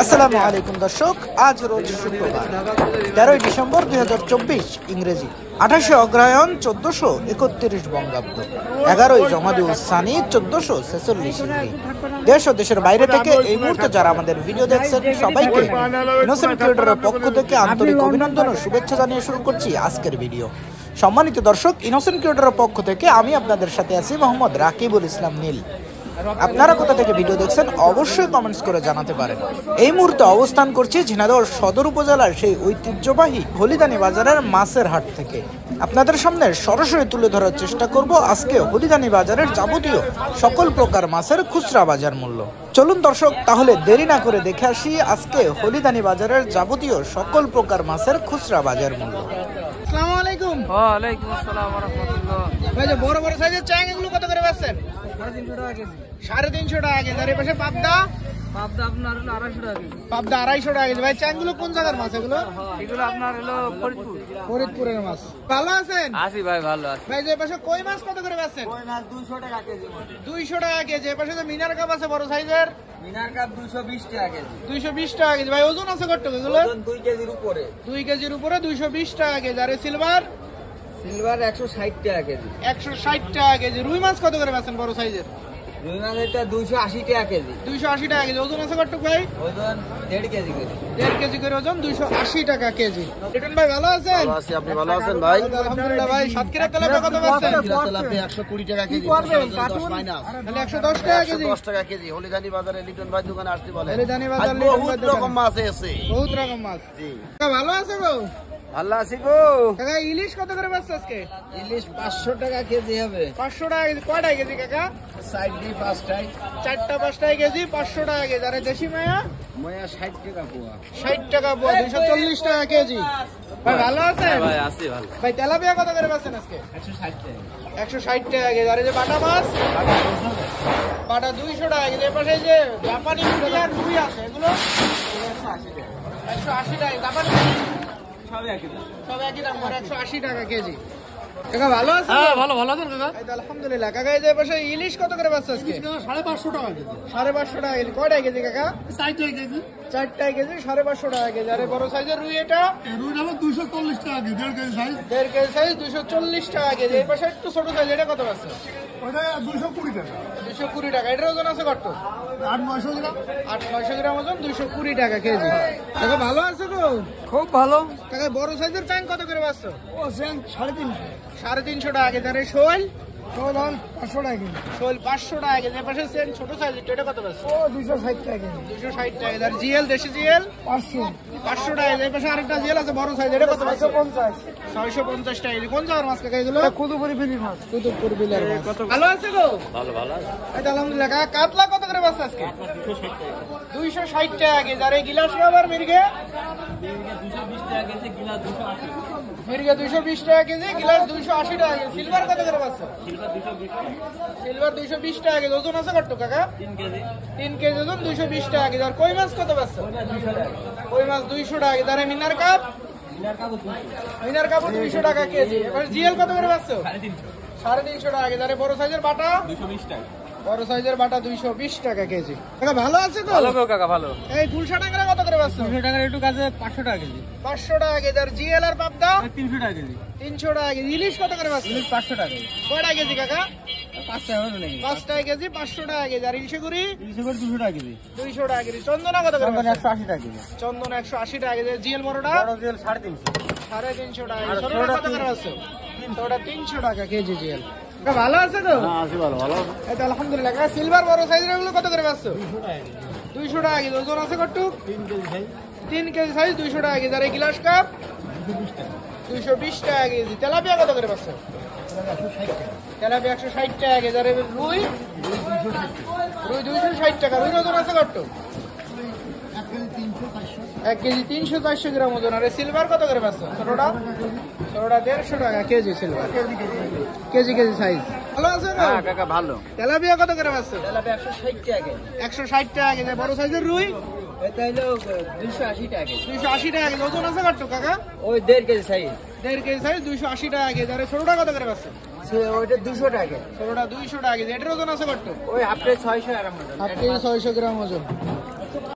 আসসালামু আলাইকুম দর্শক, আজ রোজ শুক্রবার 13 ডিসেম্বর 2024 ইংরেজি, 28 অগ্রহায়ণ 1431 বঙ্গাব্দ, 11 জমাদিউল সানি 1446 ইংরেজি। দেশ ও দেশের বাইরে থেকে এই মুহূর্তে যারা আমাদের ভিডিও দেখছেন সবাইকে ইনোসেন্ট ক্রিয়েটরের পক্ষ থেকে আন্তরিক অভিনন্দন ও শুভেচ্ছা জানিয়ে শুরু করছি আজকের ভিডিও। সম্মানিত দর্শক, ইনোসেন্ট ক্রিয়েটরের পক্ষ থেকে আমি আপনাদের সাথে আছি মোহাম্মদ রাকিবুল ইসলাম নীল। আপনারা কোথা থেকে ভিডিও দেখছেন অবশ্যই কমেন্টস করে জানাতে পারেন। এই মুহূর্তে অবস্থান করছি ঝিনাইদহ সদর উপজেলার সেই ঐতিহ্যবাহী হলিদানি বাজারের মাছের হাট থেকে। আপনাদের সামনে সরাসরি তুলে ধরার চেষ্টা করব আজকে হলিদানি বাজারের যাবতীয় সকল প্রকার মাছের খুচরা বাজার মূল্য। চলুন দর্শক, তাহলে দেরি না করে দেখে আসি আজকে হলিদানি বাজারের যাবতীয় সকল প্রকার মাছের খুচরা বাজার মূল্য। আসসালামু আলাইকুম। ওয়া আলাইকুম আসসালাম ওয়া রাহমাতুল্লাহ। ভাই, যে বড় বড় সাইজের চ্যাং এগুলো কত করে বেচছেন? 350 টাকা কেজি। আর এই পাশে পাবদা আপনার হলো 250 টাকা কেজি। পাবদা 250 টাকা কেজি। ভাই, চ্যাংগুলো কোন জায়গার মাছ এগুলো? এগুলো আপনার হলো ফরিদপুরের মাছ। ভালো আছেন? আছি ভাই, ভালো আছি। ভাই, যে পাশে কই মাছ কত করে বেচছেন? কই মাছ 200 টাকা কেজি। 200 টাকা কেজি। এই পাশে যে মিনার কাপ আছে বড় সাইজের, মিনার কাপ 220 টাকা কেজি। 220 টাকা কেজি। ভাই, ওজন আছে কত এগুলো? ওজন 2 কেজির উপরে। 2 কেজির উপরে 220 টাকা কেজি। আর সিলভার 160 টাকা কেজি। 160 টাকা কেজি। রুই মাছ কত করে বেচছেন বড় সাইজের? রুই মাছ এটা 280 টাকা কেজি। 280 টাকা কেজি। ওজন আছে কত ভাই? ওজন 1.5 কেজি করে। 1.5 কেজি করে ওজন, 280 টাকা কেজি। রিটন ভাই, ভালো আছেন? ভালো আছি, আপনি ভালো আছেন ভাই? আলহামদুলিল্লাহ। ভাই, সাতক্ষীরা তেলাপিয়া কত বেচছেন? তেলাপিয়া 120 টাকা কেজি, 10 মাইনাস। তাহলে 110 টাকা কেজি। 110 টাকা কেজি। হলিদানি বাজারে লিটন ভাই দোকানে আসতে বলে। হলিদানি বাজার আজ লিটন ভাই বহুত দোকানে। রকম মাছ আছে। বহুত রকম মাছ। জি। কাকা, ভালো আছে গো? ভালো আছি গো। কাকা, ইলিশ কত করে বেচছে আজকে? ইলিশ 500 টাকা কেজি হবে। 500 টাকা কেজি। কয়টা কেজি কাকা? সাইড দিয়ে 5টাই। 4টা 5টাই কেজি, 500 টাকা কেজি। আর এই দেশি মায়া ময়া 60 টাকা পোয়া। 60 টাকা পোয়া, 240 টাকা কেজি। ভাই, ভালো আছেন? ভাই আছি ভালো। ভাই, তেলাপিয়া কত করে বেচছেন আজকে? 160 টাকা। 160 টাকা কেজি। আর এই যে বাটা মাছ, বাটা 200 টাকা কেজি। এর পাশে এই যে জাপানি মুরগি আর রুই আছে, এগুলো 180 টাকা। জাপানি সব একই দাম করে 180 টাকা কেজি। কাকা, ভালো আছেন? হ্যাঁ, ভালো আছেন কাকা? এই তো আলহামদুলিল্লাহ। কাকা, এই যে পাশে ইলিশ কত করে বেচছে আজকে? 550 টাকা কেজি। 550 টাকা কেজি। কয়টা কেজি কাকা? 60 টাকা কেজি। 4টা কেজি, 550 টাকা কেজি। আর এই বড় সাইজের রুই এটা রুই দাম 240 টাকা KG, 1.5 KG size. 1.5 KG size, 240 টাকা কেজি। এই পাশে একটু ছোট সাইজ, এটা কত আছে? ওটা 220 টাকা। 220 টাকা। এটার ওজন আছে কত? 800-900 গ্রাম। 800-900 গ্রাম ওজন, 220 টাকা কেজি। কাকা, ভালো আছে গো? খুব ভালো। কাকা, বড় সাইজের ট্যাঙ্ক কত করে বেচছো? ও সেন 350। 350 টাকা কেজি। আর এই শোল? শোল 500 টাকা কেজি। শোল 500 টাকা কেজি। এর পাশে সেন ছোট সাইজের, এটা কত বেচছো? ও 260 টাকা কেজি। 260 টাকা কেজি। আর জিএল, দেশি জিএল 500। 500 টাকা কেজি। এর পাশে আরেকটা জিএল আছে বড় সাইজ, এটা কত বেচছো? 650। 650 টাকা কেজি। কোন জায়গার মাছ কাকা এগুলো? কুদুপুরি বিলির মাছ। কুতুবপুর বিলের মাছ। ভালো আছে গো? ভালো এই তো আলহামদুলিল্লাহ। কাকা, কাতলা কত করে বেচছো আজকে? 260 টাকা কেজি। আর এই গিলাস আবার মির্গে? মির্গে 220 টাকা কেজি, গিলাস 280 টাকা কেজি। সিলভার কত করে বেচছো? সিলভার 220 টাকা কেজি। ওজন আছে কত কাকা? 3 কেজি ওজন, 220 টাকা কেজি। আর কই মাছ কত বেচছো? কই মাছ 200 টাকা কেজি। আর মিনার কাপ? মিনার কাপ 200 টাকা কেজি। এবার জিএল কত করে বেচছো? 350 টাকা কেজি। আর বড় সাইজের বাটা? 220 টাকা। বড় সাইজের বাটা 220 টাকা কেজি। কাকা, ভালো আছে তো? ভালো গো কাকা, ভালো। এই ফুলশা টাঙ্গরা কত করে বেচছো? 200 টাকার একটু কাছে 500 টাকা কেজি। 500 টাকা কেজি। আর জিএল আর পাবদা? 300 টাকা কেজি। 300 টাকা কেজি। ইলিশ কত করে বেচছো? 500 টাকা কেজি। কয়টা কেজি কাকা? 5 টাকা হবে নাকি? 5 টাকা কেজি, 500 টাকা কেজি। আর ইলশেগুড়ি? 200 টাকা কেজি। 200 টাকা কেজি। চন্দনা কত করে বেচছো? 180 টাকা কেজি। চন্দন 180 টাকা কেজি। জিএল বড়টা? বড় জেল 350। 350 টাকা কেজি। ছোটটা কত করে বেচছো? ছোটটা 300 টাকা কেজি জিএল। কাকা, ভালো আছে তো? হ্যাঁ, আছি ভালো। ভালো। এই তো আলহামদুলিল্লাহ। কাকা, সিলভার বড় সাইজের এগুলো কত করে বেচছো? 200 টাকা কেজি। ওজন আছে কত? 3 কেজি সাইজ, 200 টাকা কেজি। আর এই গ্লাস কাপ? 220 টাকা কেজি। তেলাপিয়া কত করে বেচছো? তেলাপিয়া 160 টাকা কেজি। আর রুই? রুই 260 টাকা। রুই ওজন আছে কত? 1 কেজি 300-400 গ্রাম ওজন। আর সিলভার কত করে বেচছো? ছোটটা? ছোটটা 150 টাকা KG silver. KG KG size. ভালো আছে তো? হ্যাঁ কাকা, ভালো। তেলাপিয়া কত করে বেচছো? তেলাপিয়া 160 টাকা কেজি। 160 টাকা কেজি। বড় সাইজের রুই? এটা হলো 280 টাকা কেজি। 280 টাকা কেজি। ওজন আছে কত কাকা? ওই 1.5 কেজি সাইজ। 1.5 কেজি সাইজ, 280 টাকা কেজি। আর ছোটটা কত করে বেচছো? ওইটা 200 টাকা কেজি। ছোটটা 200 টাকা কেজি। এটার ওজন আছে কত? ওই হাফ 600 গ্রাম ওজন। হাফ কেজি 600 গ্রাম ওজন।